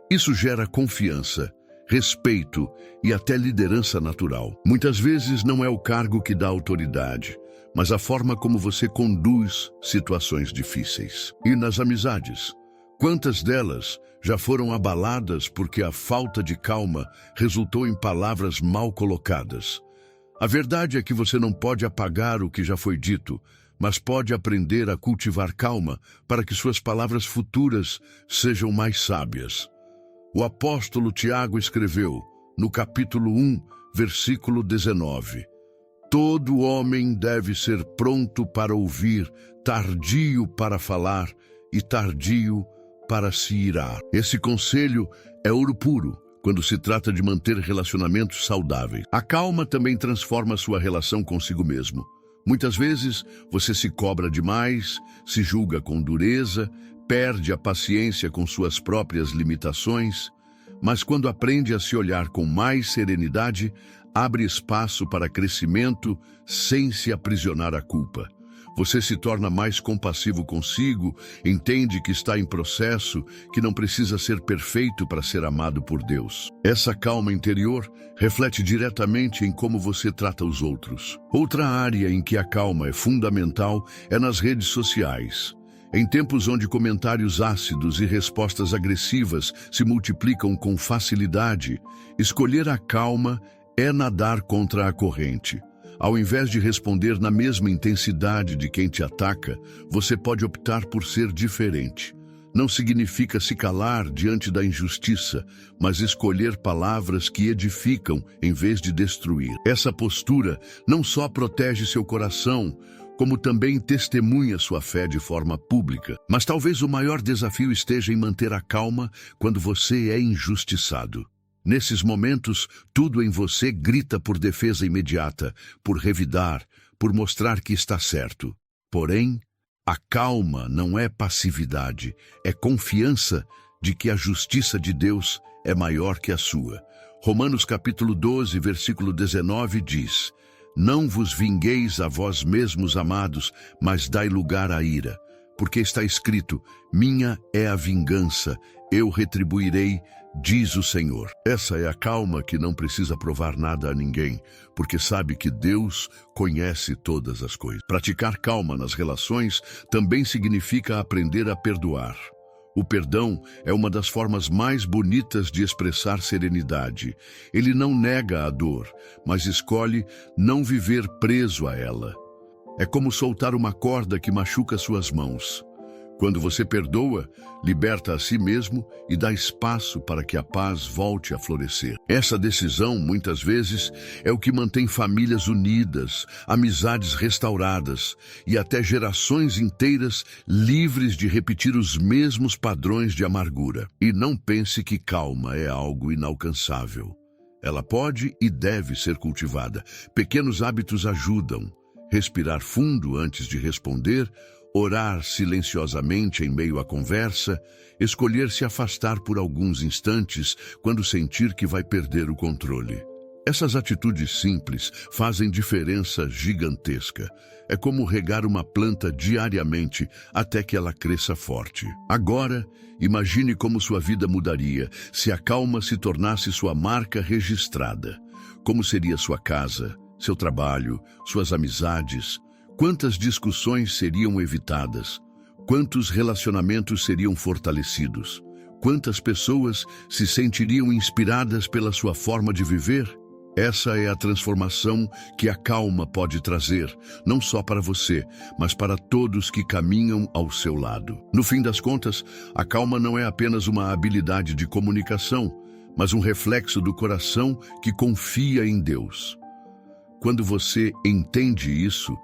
Isso gera confiança, respeito e até liderança natural. Muitas vezes não é o cargo que dá autoridade, mas a forma como você conduz situações difíceis. E nas amizades, quantas delas já foram abaladas porque a falta de calma resultou em palavras mal colocadas? A verdade é que você não pode apagar o que já foi dito, mas pode aprender a cultivar calma para que suas palavras futuras sejam mais sábias. O apóstolo Tiago escreveu, no capítulo 1, versículo 19, todo homem deve ser pronto para ouvir, tardio para falar e tardio para se irar. Esse conselho é ouro puro quando se trata de manter relacionamentos saudáveis. A calma também transforma sua relação consigo mesmo. Muitas vezes você se cobra demais, se julga com dureza, perde a paciência com suas próprias limitações, mas quando aprende a se olhar com mais serenidade, abre espaço para crescimento sem se aprisionar à culpa. Você se torna mais compassivo consigo, entende que está em processo, que não precisa ser perfeito para ser amado por Deus. Essa calma interior reflete diretamente em como você trata os outros. Outra área em que a calma é fundamental é nas redes sociais. Em tempos onde comentários ácidos e respostas agressivas se multiplicam com facilidade, escolher a calma é nadar contra a corrente. Ao invés de responder na mesma intensidade de quem te ataca, você pode optar por ser diferente. Não significa se calar diante da injustiça, mas escolher palavras que edificam em vez de destruir. Essa postura não só protege seu coração, como também testemunha sua fé de forma pública. Mas talvez o maior desafio esteja em manter a calma quando você é injustiçado. Nesses momentos, tudo em você grita por defesa imediata, por revidar, por mostrar que está certo. Porém, a calma não é passividade, é confiança de que a justiça de Deus é maior que a sua. Romanos capítulo 12, versículo 19 diz: não vos vingueis a vós mesmos, amados, mas dai lugar à ira. Porque está escrito, minha é a vingança, eu retribuirei, diz o Senhor. Essa é a calma que não precisa provar nada a ninguém, porque sabe que Deus conhece todas as coisas. Praticar calma nas relações também significa aprender a perdoar. O perdão é uma das formas mais bonitas de expressar serenidade. Ele não nega a dor, mas escolhe não viver preso a ela. É como soltar uma corda que machuca suas mãos. Quando você perdoa, liberta a si mesmo e dá espaço para que a paz volte a florescer. Essa decisão, muitas vezes, é o que mantém famílias unidas, amizades restauradas e até gerações inteiras livres de repetir os mesmos padrões de amargura. E não pense que calma é algo inalcançável. Ela pode e deve ser cultivada. Pequenos hábitos ajudam. Respirar fundo antes de responder, orar silenciosamente em meio à conversa, escolher se afastar por alguns instantes quando sentir que vai perder o controle. Essas atitudes simples fazem diferença gigantesca. É como regar uma planta diariamente até que ela cresça forte. Agora, imagine como sua vida mudaria se a calma se tornasse sua marca registrada. Como seria sua casa, seu trabalho, suas amizades? Quantas discussões seriam evitadas? Quantos relacionamentos seriam fortalecidos? Quantas pessoas se sentiriam inspiradas pela sua forma de viver? Essa é a transformação que a calma pode trazer, não só para você, mas para todos que caminham ao seu lado. No fim das contas, a calma não é apenas uma habilidade de comunicação, mas um reflexo do coração que confia em Deus. Quando você entende isso,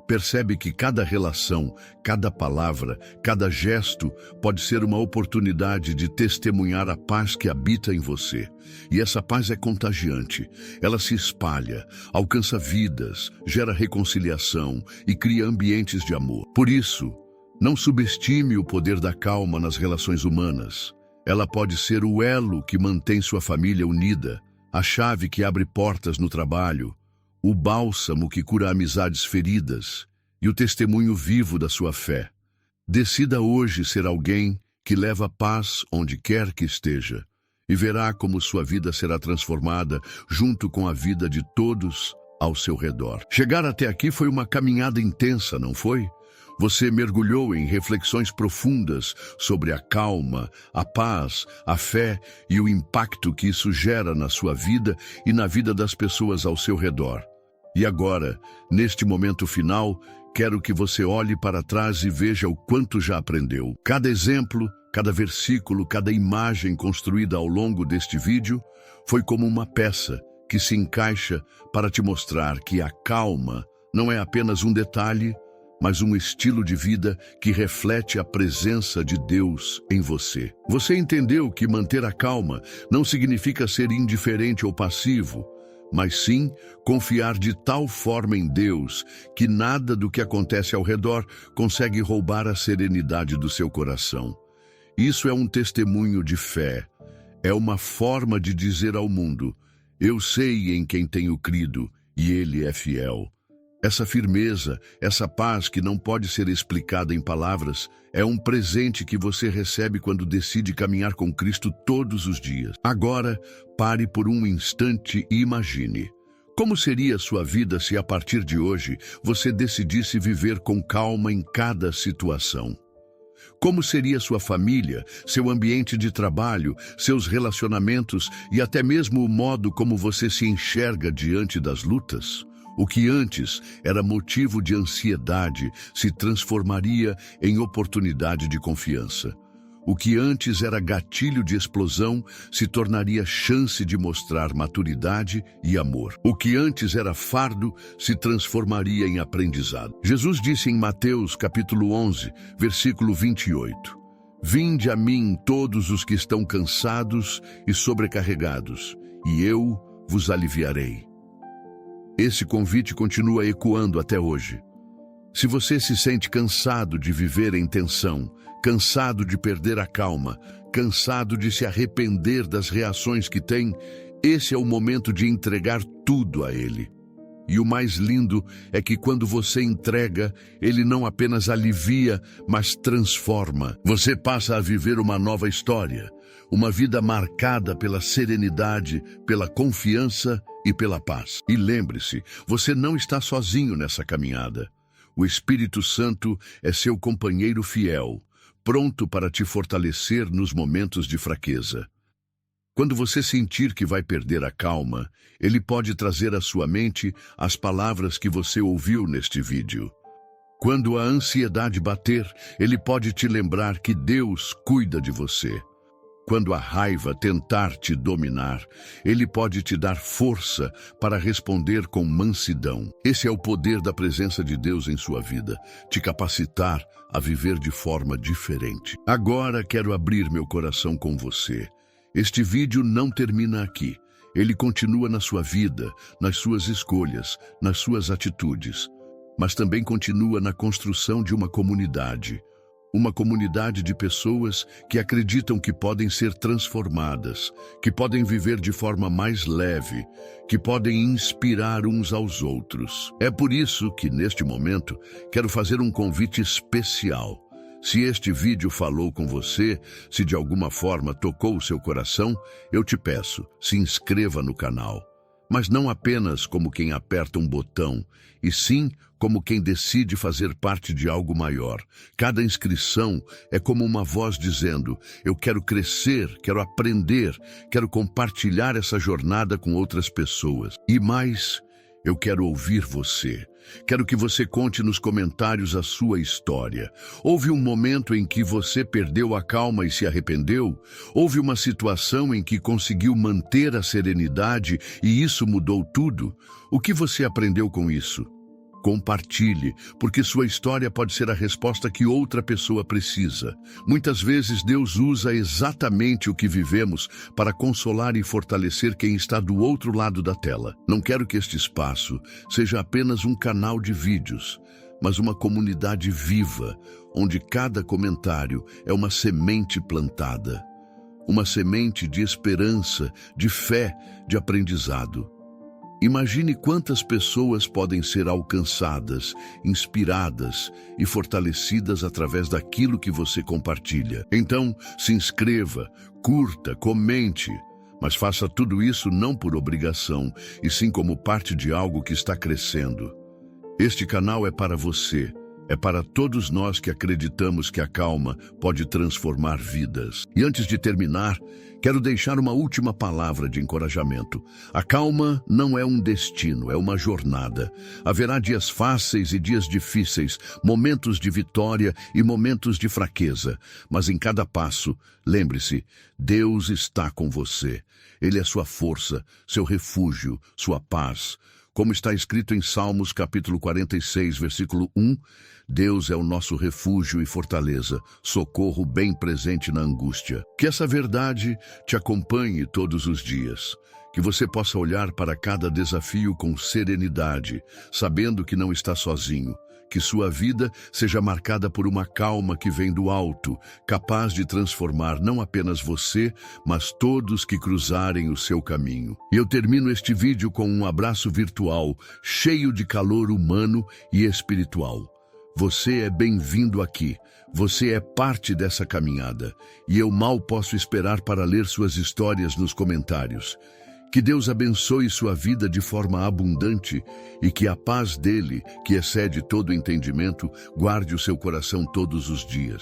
percebe que cada relação, cada palavra, cada gesto pode ser uma oportunidade de testemunhar a paz que habita em você. E essa paz é contagiante. Ela se espalha, alcança vidas, gera reconciliação e cria ambientes de amor. Por isso, não subestime o poder da calma nas relações humanas. Ela pode ser o elo que mantém sua família unida, a chave que abre portas no trabalho, o bálsamo que cura amizades feridas e o testemunho vivo da sua fé. Decida hoje ser alguém que leva paz onde quer que esteja e verá como sua vida será transformada junto com a vida de todos ao seu redor. Chegar até aqui foi uma caminhada intensa, não foi? Você mergulhou em reflexões profundas sobre a calma, a paz, a fé e o impacto que isso gera na sua vida e na vida das pessoas ao seu redor. E agora, neste momento final, quero que você olhe para trás e veja o quanto já aprendeu. Cada exemplo, cada versículo, cada imagem construída ao longo deste vídeo foi como uma peça que se encaixa para te mostrar que a calma não é apenas um detalhe, mas um estilo de vida que reflete a presença de Deus em você. Você entendeu que manter a calma não significa ser indiferente ou passivo, mas sim confiar de tal forma em Deus que nada do que acontece ao redor consegue roubar a serenidade do seu coração. Isso é um testemunho de fé. É uma forma de dizer ao mundo: eu sei em quem tenho crido e Ele é fiel. Essa firmeza, essa paz que não pode ser explicada em palavras, é um presente que você recebe quando decide caminhar com Cristo todos os dias. Agora, pare por um instante e imagine. Como seria a sua vida se a partir de hoje você decidisse viver com calma em cada situação? Como seria sua família, seu ambiente de trabalho, seus relacionamentos e até mesmo o modo como você se enxerga diante das lutas? O que antes era motivo de ansiedade se transformaria em oportunidade de confiança. O que antes era gatilho de explosão se tornaria chance de mostrar maturidade e amor. O que antes era fardo se transformaria em aprendizado. Jesus disse em Mateus capítulo 11, versículo 28, Vinde a mim todos os que estão cansados e sobrecarregados, e eu vos aliviarei. Esse convite continua ecoando até hoje. Se você se sente cansado de viver em tensão, cansado de perder a calma, cansado de se arrepender das reações que tem, esse é o momento de entregar tudo a Ele. E o mais lindo é que quando você entrega, Ele não apenas alivia, mas transforma. Você passa a viver uma nova história, uma vida marcada pela serenidade, pela confiança e pela paz. E lembre-se, você não está sozinho nessa caminhada. O Espírito Santo é seu companheiro fiel, pronto para te fortalecer nos momentos de fraqueza. Quando você sentir que vai perder a calma, Ele pode trazer à sua mente as palavras que você ouviu neste vídeo. Quando a ansiedade bater, Ele pode te lembrar que Deus cuida de você. Quando a raiva tentar te dominar, Ele pode te dar força para responder com mansidão. Esse é o poder da presença de Deus em sua vida, te capacitar a viver de forma diferente. Agora quero abrir meu coração com você. Este vídeo não termina aqui. Ele continua na sua vida, nas suas escolhas, nas suas atitudes. mas também continua na construção de uma comunidade. Uma comunidade de pessoas que acreditam que podem ser transformadas, que podem viver de forma mais leve, que podem inspirar uns aos outros. É por isso que, neste momento, quero fazer um convite especial. Se este vídeo falou com você, se de alguma forma tocou o seu coração, eu te peço, se inscreva no canal. Mas não apenas como quem aperta um botão, e sim como quem decide fazer parte de algo maior. Cada inscrição é como uma voz dizendo: eu quero crescer, quero aprender, quero compartilhar essa jornada com outras pessoas. E mais, eu quero ouvir você. Quero que você conte nos comentários a sua história. Houve um momento em que você perdeu a calma e se arrependeu? Houve uma situação em que conseguiu manter a serenidade e isso mudou tudo? O que você aprendeu com isso? Compartilhe, porque sua história pode ser a resposta que outra pessoa precisa. Muitas vezes Deus usa exatamente o que vivemos para consolar e fortalecer quem está do outro lado da tela. Não quero que este espaço seja apenas um canal de vídeos, mas uma comunidade viva, onde cada comentário é uma semente plantada. Uma semente de esperança, de fé, de aprendizado. Imagine quantas pessoas podem ser alcançadas, inspiradas e fortalecidas através daquilo que você compartilha. Então, se inscreva, curta, comente, mas faça tudo isso não por obrigação, e sim como parte de algo que está crescendo. Este canal é para você. É para todos nós que acreditamos que a calma pode transformar vidas. E antes de terminar, quero deixar uma última palavra de encorajamento. A calma não é um destino, é uma jornada. Haverá dias fáceis e dias difíceis, momentos de vitória e momentos de fraqueza. Mas em cada passo, lembre-se, Deus está com você. Ele é sua força, seu refúgio, sua paz. Como está escrito em Salmos capítulo 46, versículo 1, Deus é o nosso refúgio e fortaleza, socorro bem presente na angústia. Que essa verdade te acompanhe todos os dias. Que você possa olhar para cada desafio com serenidade, sabendo que não está sozinho. Que sua vida seja marcada por uma calma que vem do alto, capaz de transformar não apenas você, mas todos que cruzarem o seu caminho. E eu termino este vídeo com um abraço virtual, cheio de calor humano e espiritual. Você é bem-vindo aqui. Você é parte dessa caminhada. E eu mal posso esperar para ler suas histórias nos comentários. Que Deus abençoe sua vida de forma abundante e que a paz dele, que excede todo entendimento, guarde o seu coração todos os dias.